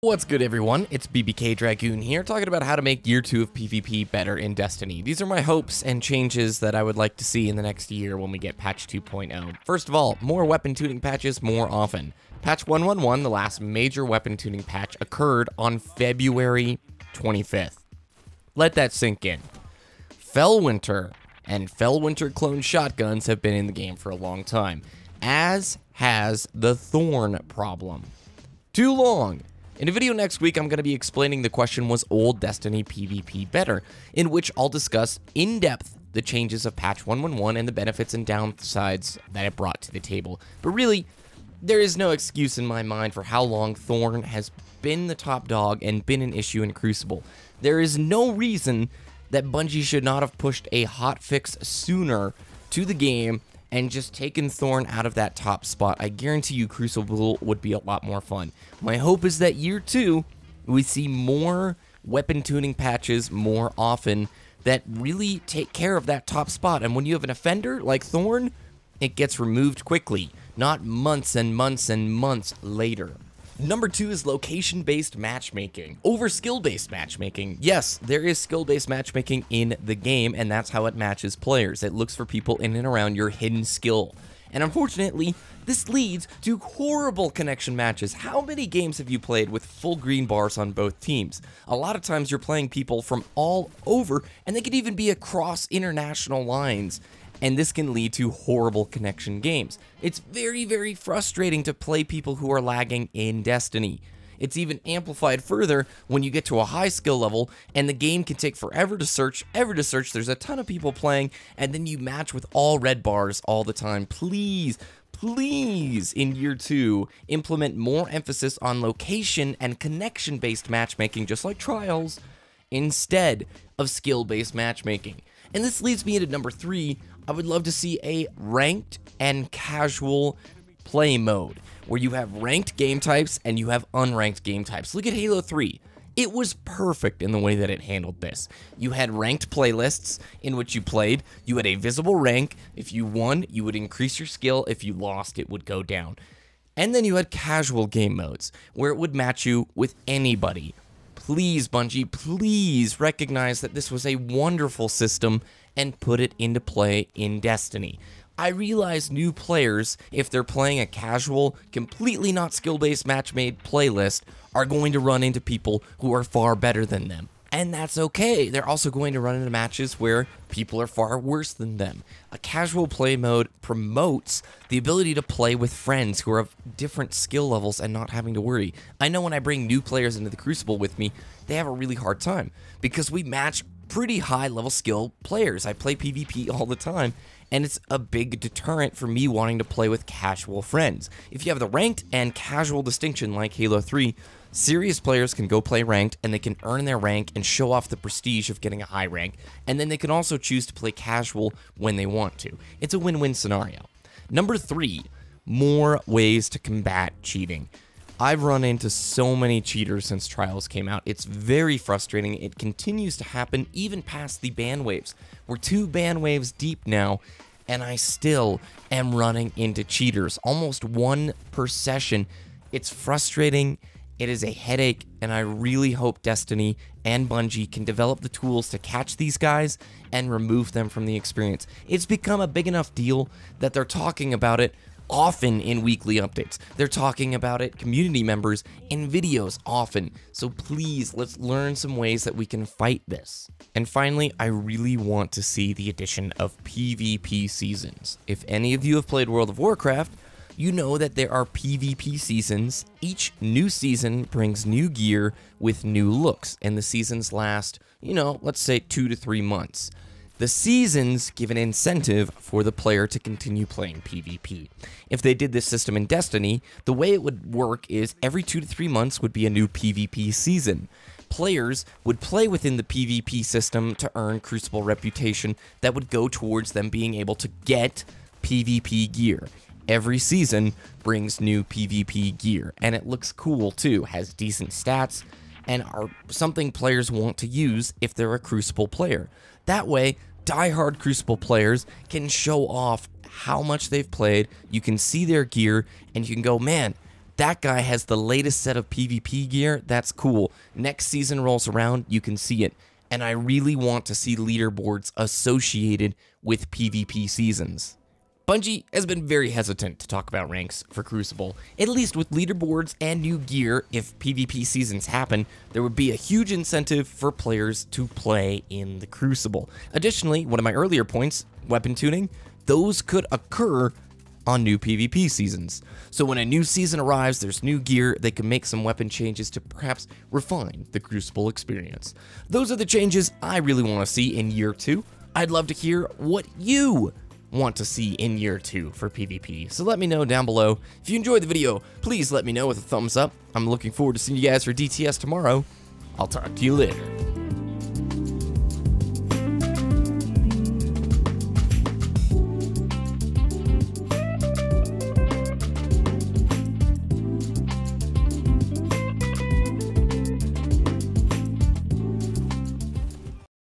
What's good, everyone? It's BBKDRAGOON here, talking about how to make Year 2 of PvP better in Destiny. These are my hopes and changes that I would like to see in the next year when we get patch 2.0. First of all, more weapon tuning patches more often. Patch 1.1.1, the last major weapon tuning patch, occurred on February 25th. Let that sink in. Fellwinter and Fellwinter clone shotguns have been in the game for a long time, as has the Thorn problem. Too long. In a video next week, I'm going to be explaining the question, was old Destiny PvP better? In which I'll discuss in depth the changes of patch 1.1.1 and the benefits and downsides that it brought to the table. But really, there is no excuse in my mind for how long Thorn has been the top dog and been an issue in Crucible. There is no reason that Bungie should not have pushed a hotfix sooner to the game and just taken Thorn out of that top spot. I guarantee you Crucible would be a lot more fun. My hope is that Year 2, we see more weapon tuning patches more often that really take care of that top spot. And when you have an offender like Thorn, it gets removed quickly, not months and months and months later. Number 2 is location-based matchmaking over skill-based matchmaking. Yes, there is skill-based matchmaking in the game, and that's how it matches players. It looks for people in and around your hidden skill. And unfortunately, this leads to horrible connection matches. How many games have you played with full green bars on both teams? A lot of times you're playing people from all over, and they could even be across international lines. And this can lead to horrible connection games. It's very, very frustrating to play people who are lagging in Destiny. It's even amplified further when you get to a high skill level and the game can take forever to search, There's a ton of people playing, and then you match with all red bars all the time. Please, please, in Year 2, implement more emphasis on location and connection-based matchmaking, just like Trials, instead of skill-based matchmaking. And this leads me into number 3. I would love to see a ranked and casual play mode, where you have ranked game types and you have unranked game types. Look at Halo 3. It was perfect in the way that it handled this. You had ranked playlists in which you played. You had a visible rank. If you won, you would increase your skill. If you lost, it would go down. And then you had casual game modes, where it would match you with anybody. Please, Bungie, please recognize that this was a wonderful system and put it into play in Destiny. I realize new players, if they're playing a casual, completely not skill-based match-made playlist, are going to run into people who are far better than them. And that's okay. They're also going to run into matches where people are far worse than them. A casual play mode promotes the ability to play with friends who are of different skill levels and not having to worry. I know when I bring new players into the Crucible with me, they have a really hard time because we match pretty high level skill players. I play PvP all the time, and it's a big deterrent for me wanting to play with casual friends. If you have the ranked and casual distinction like Halo 3, serious players can go play ranked and they can earn their rank and show off the prestige of getting a high rank, and then they can also choose to play casual when they want to. It's a win-win scenario. Number 3, more ways to combat cheating. I've run into so many cheaters since Trials came out. It's very frustrating. It continues to happen even past the ban waves. We're 2 ban waves deep now, and I still am running into cheaters. Almost 1 per session. It's frustrating. It is a headache, and I really hope Destiny and Bungie can develop the tools to catch these guys and remove them from the experience. It's become a big enough deal that they're talking about it often in weekly updates. They're talking about it, community members, in videos often. So please, let's learn some ways that we can fight this. And finally, I really want to see the addition of PvP seasons. If any of you have played World of Warcraft, you know that there are PvP seasons. Each new season brings new gear with new looks, and the seasons last, let's say 2 to 3 months. The seasons give an incentive for the player to continue playing PvP. If they did this system in Destiny, the way it would work is every 2 to 3 months would be a new PvP season. Players would play within the PvP system to earn Crucible reputation that would go towards them being able to get PvP gear. Every season brings new PvP gear, and it looks cool too, has decent stats, and are something players want to use if they're a Crucible player. That way, diehard Crucible players can show off how much they've played, you can see their gear, and you can go, man, that guy has the latest set of PvP gear. That's cool. Next season rolls around, you can see it. And I really want to see leaderboards associated with PvP seasons. Bungie has been very hesitant to talk about ranks for Crucible. At least with leaderboards and new gear, if PvP seasons happen, there would be a huge incentive for players to play in the Crucible. Additionally, one of my earlier points, weapon tuning, those could occur on new PvP seasons. So when a new season arrives, there's new gear, they can make some weapon changes to perhaps refine the Crucible experience. Those are the changes I really want to see in year 2. I'd love to hear what you want to see in year 2 for PvP. So let me know down below. If you enjoyed the video, please let me know with a thumbs up. I'm looking forward to seeing you guys for DTS tomorrow. I'll talk to you later.